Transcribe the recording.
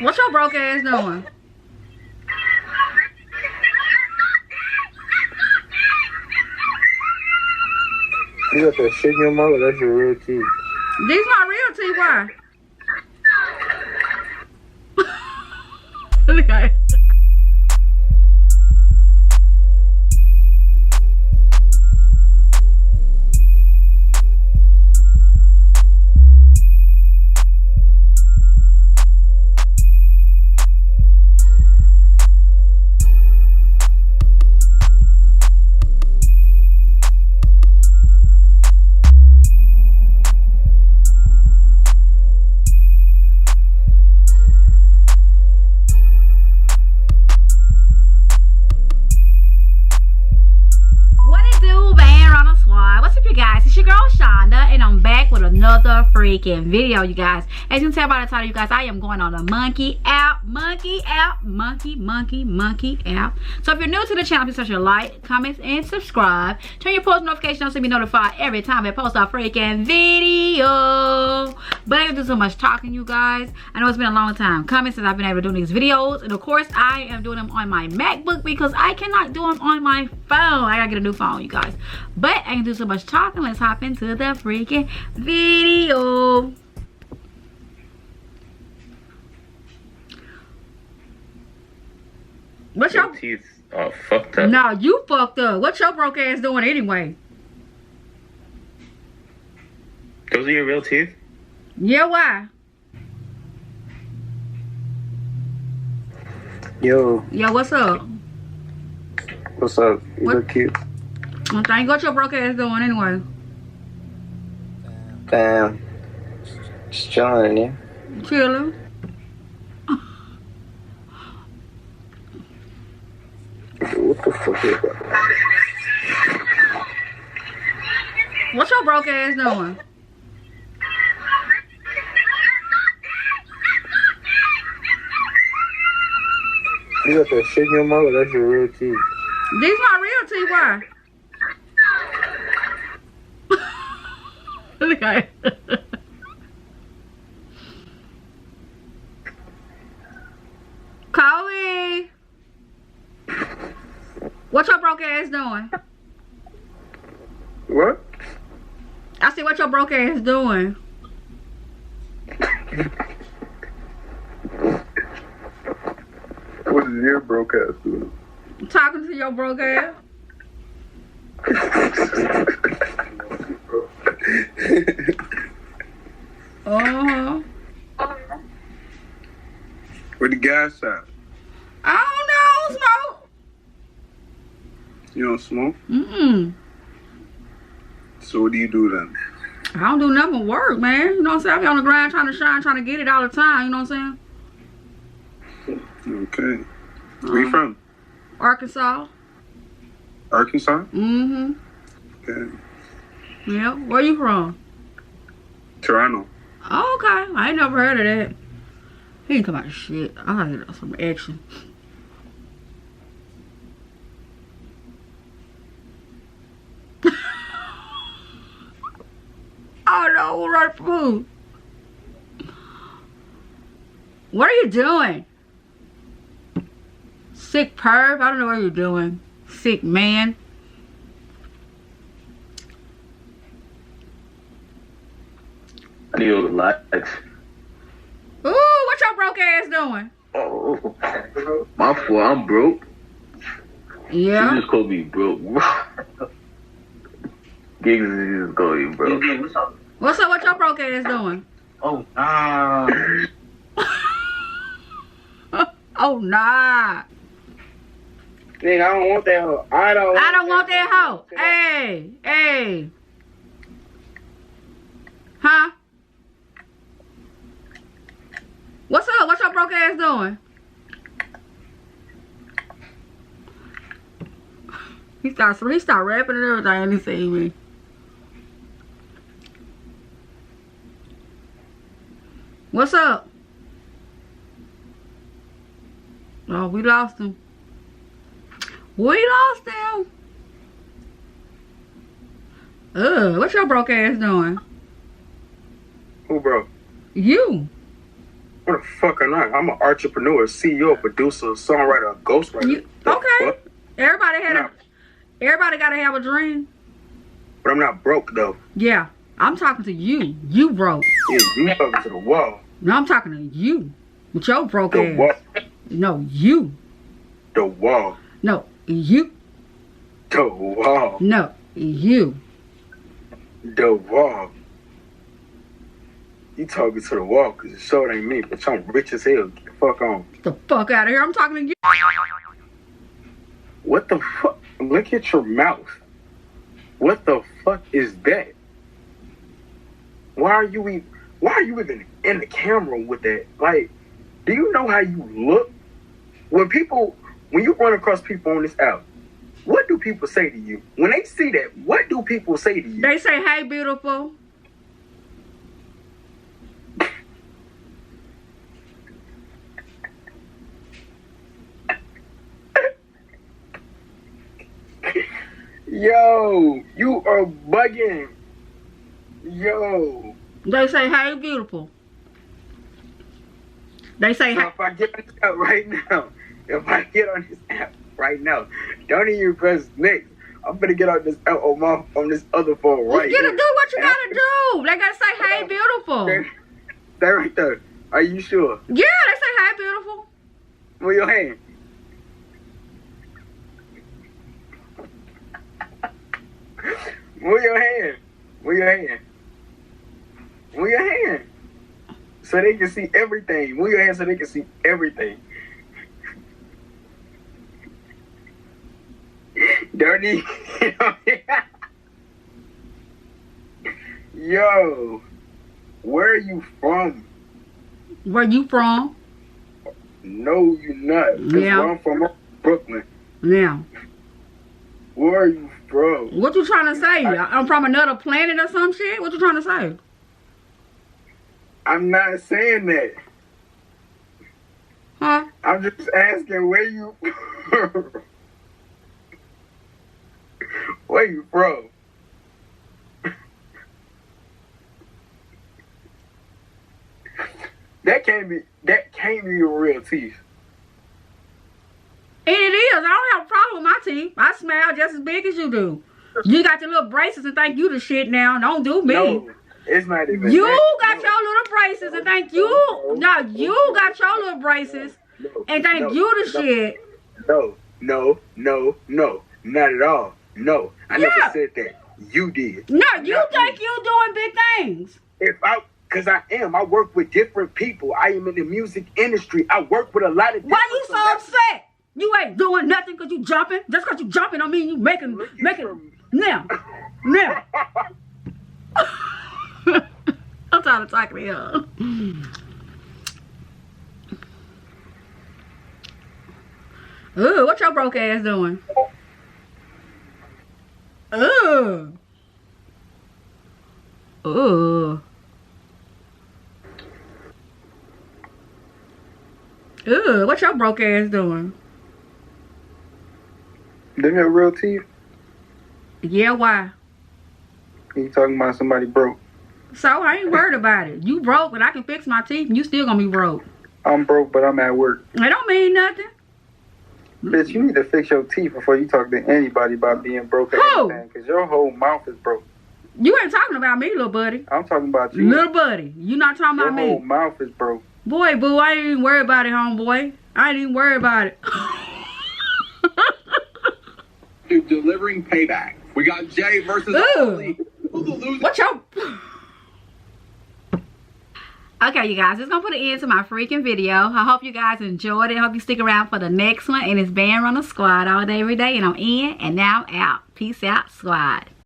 What your broke ass doing? You got that shit in your mouth? That's your real teeth. These my real teeth, why? Okay. Another freaking video, you guys. As you can tell by the title, you guys, I am going on a monkey out. Monkey out. Monkey out. So if you're new to the channel, please touch your like, comment, and subscribe. Turn your post notifications on to be notified every time I post a freaking video. But I ain't gonna do so much talking, you guys. I know it's been a long time coming since I've been able to do these videos, and of course I am doing them on my MacBook because I cannot do them on my phone. I gotta get a new phone, you guys. But I can do so much talking. Let's hop into the freaking video. What's your teeth are fucked up? No, you fucked up. What's your broke ass doing anyway? Those are your real teeth? Yeah, why? Yo, what's up? What's up? You What? look cute. Okay, what your broke ass doing anyway? Damn. Just chilling, yeah. Chilling. What the fuck is that? What's your broke ass doing? You got that shit in your mouth? That's your real teeth. These my real teeth, why? Okay. Chloe, what your broke ass doing? What? I said, what your broke ass doing? What is your broke ass doing? Talking to your broke ass. Where the gas at? I don't know, smoke. You don't smoke? Mm-mm. So what do you do then? I don't do nothing but work, man. You know what I'm saying? I be on the ground trying to shine, trying to get it all the time. You know what I'm saying? Okay. Where you from? Arkansas. Arkansas? Mm-hmm. Okay. Yeah. Where you from? Toronto. Oh, okay. I ain't never heard of that. He ain't come out of shit. I gotta get some action. Oh no, right food. What are you doing? Sick perv? I don't know what you're doing. Sick man. I need to relax. Ooh, what your broke ass doing? Oh, my fault. I'm broke. Yeah. You just called me broke. Gigs just called you broke. What's up? What's up? What your broke ass doing? Oh, Oh nah. Nigga, I don't want that hoe. I don't want that hoe. Hey. Huh? What's up? What your broke ass doing? He start rapping and everything and he see me. What's up? Oh, we lost him. We lost him. What your broke ass doing? Who broke? You. What the fuck am I? I'm an entrepreneur, CEO, producer, songwriter, ghostwriter. Okay. Everybody gotta have a dream. But I'm not broke though. Yeah. I'm talking to you. You broke. Yeah, you talking to the wall. No, I'm talking to you. With your broke The ass. wall. No, you. The wall. No, you. The wall. No, you. The wall. You talking to the wall because it sure ain't me, but I'm rich as hell. Get the fuck on. Get the fuck out of here. I'm talking to you. What the fuck? Look at your mouth. What the fuck is that? Why are you even in the camera with that? Like, do you know how you look? When you run across people on this app, what do people say to you? When they see that, what do people say to you? They say, hey, beautiful. Yo, you are bugging. Yo. They say, hey, beautiful. They say, So hey. if I get on this app right now, don't even press next. I'm gonna get on this app on this other phone right You here. gotta do what you gotta do. They gotta say, hey, beautiful. Stay right there. Are you sure? Yeah, they say, hey, beautiful. Move your hand. Move your hand. Move your hand. Move your hand. So they can see everything. Move your hand so they can see everything. Dirty. Yo. Where are you from? Where you from? No, you're not. 'Cause Yeah. where I'm from Brooklyn. Yeah. Where are you from? What you trying to say? I'm from another planet or some shit? What you trying to say? I'm not saying that. Huh? I'm just asking where you where you from? That can't be your real teeth. And it is. I don't have a problem with my teeth. I smile just as big as you do. You got your little braces and think you the shit now. Don't do me. No, it's not even You that. got your little braces and think you. No, you got your little braces and think you the shit. No. Not at all. No. I never said that. You did. No, you Not think me. you doing big things. Because I am. I work with different people. I am in the music industry. I work with a lot of different. Why you so upset? You ain't doing nothing because you jumping. Just because you jumping don't mean you making. Now. I'm trying to talk to you. Ooh, what your broke ass doing? Ooh. Ooh. Ooh, what your broke ass doing? Them your real teeth? Yeah, why? You talking about somebody broke? So I ain't worried about it. You broke, but I can fix my teeth, and you still gonna be broke. I'm broke, but I'm at work. It don't mean nothing. Bitch, you need to fix your teeth before you talk to anybody about being broke or Who? anything, because your whole mouth is broke. You ain't talking about me, little buddy. I'm talking about you. Little buddy, you not talking Your about whole me. mouth is broke. Boy, boo, I ain't even worried about it, homeboy. I ain't even worried about it. Delivering payback. We got Jay versus Ollie. Who's the loser? What your... Okay, you guys, it's gonna put an end to my freaking video. I hope you guys enjoyed it. I hope you stick around for the next one. And it's Band Runner Squad all day, every day. And I'm in, and now I'm out. Peace out, squad.